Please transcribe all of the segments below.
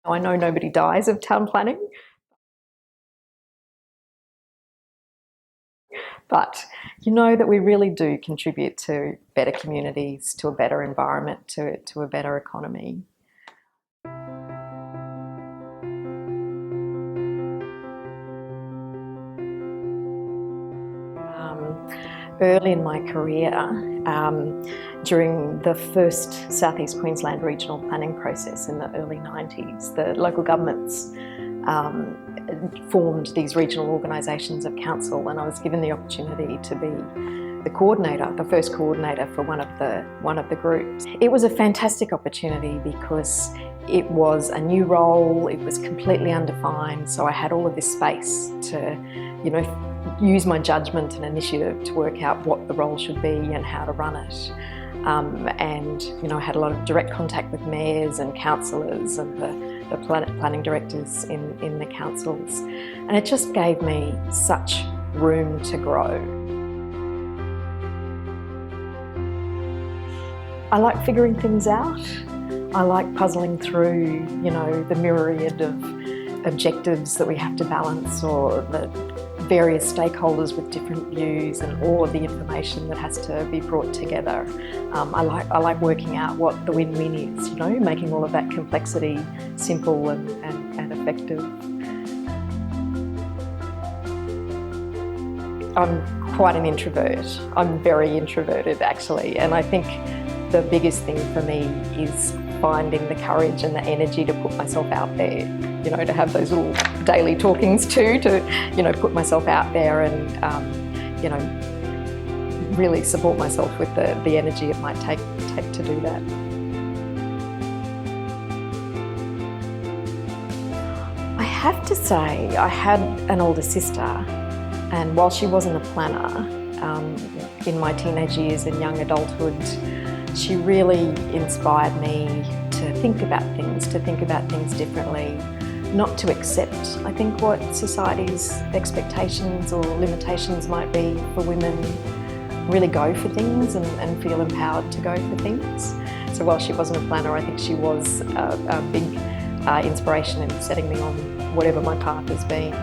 I know nobody dies of town planning, but you know that we really do contribute to better communities, to a better environment, to a better economy. Early in my career, during the first South East Queensland regional planning process in the early 90s, the local governments formed these regional organisations of council, and I was given the opportunity to be the coordinator, the first coordinator for one of the groups. It was a fantastic opportunity because it was a new role, it was completely undefined, so I had all of this space to, use my judgment and initiative to work out what the role should be and how to run it. I had a lot of direct contact with mayors and councillors and the planning directors in the councils, and it just gave me such room to grow. I like figuring things out. I like puzzling through, the myriad of objectives that we have to balance, or the various stakeholders with different views, and all of the information that has to be brought together. I like working out what the win-win is, making all of that complexity simple and effective. I'm quite an introvert. I'm very introverted actually, and I think the biggest thing for me is finding the courage and the energy to put myself out there, to have those little daily talkings too, to, put myself out there and, really support myself with the energy it might take to do that. I have to say, I had an older sister, and while she wasn't a planner, in my teenage years and young adulthood, she really inspired me to think about things differently, not to accept, I think, what society's expectations or limitations might be for women. Really go for things and feel empowered to go for things. So while she wasn't a planner, I think she was a big inspiration in setting me on whatever my path has been.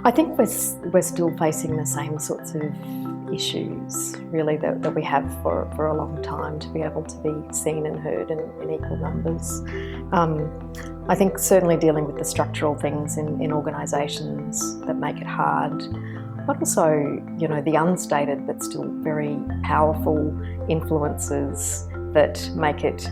I think we're still facing the same sorts of issues, really, that we have for a long time, to be able to be seen and heard in equal numbers. I think certainly dealing with the structural things in organisations that make it hard, but also, the unstated but still very powerful influences that make it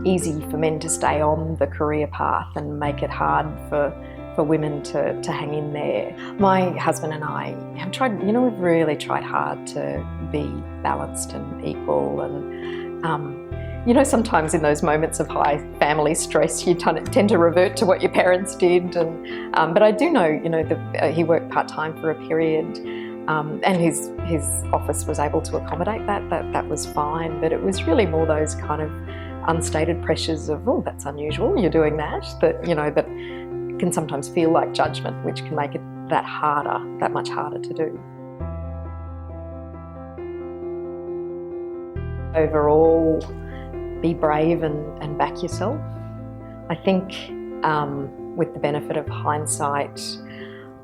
easy for men to stay on the career path and make it hard for women to hang in there. My husband and I have tried, we've really tried hard to be balanced and equal, and sometimes in those moments of high family stress you tend to revert to what your parents did, and but I do know, he worked part-time for a period, and his office was able to accommodate that was fine, but it was really more those kind of unstated pressures of, oh, that's unusual, you're doing that that can sometimes feel like judgment, which can make it that much harder to do. Overall, be brave and back yourself. I think with the benefit of hindsight,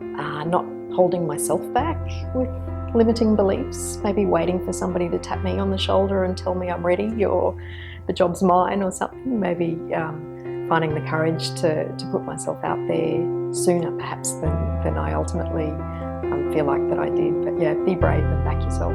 not holding myself back with limiting beliefs, maybe waiting for somebody to tap me on the shoulder and tell me I'm ready or the job's mine or something, maybe finding the courage to put myself out there sooner perhaps than I ultimately feel like that I did. But yeah, be brave and back yourself.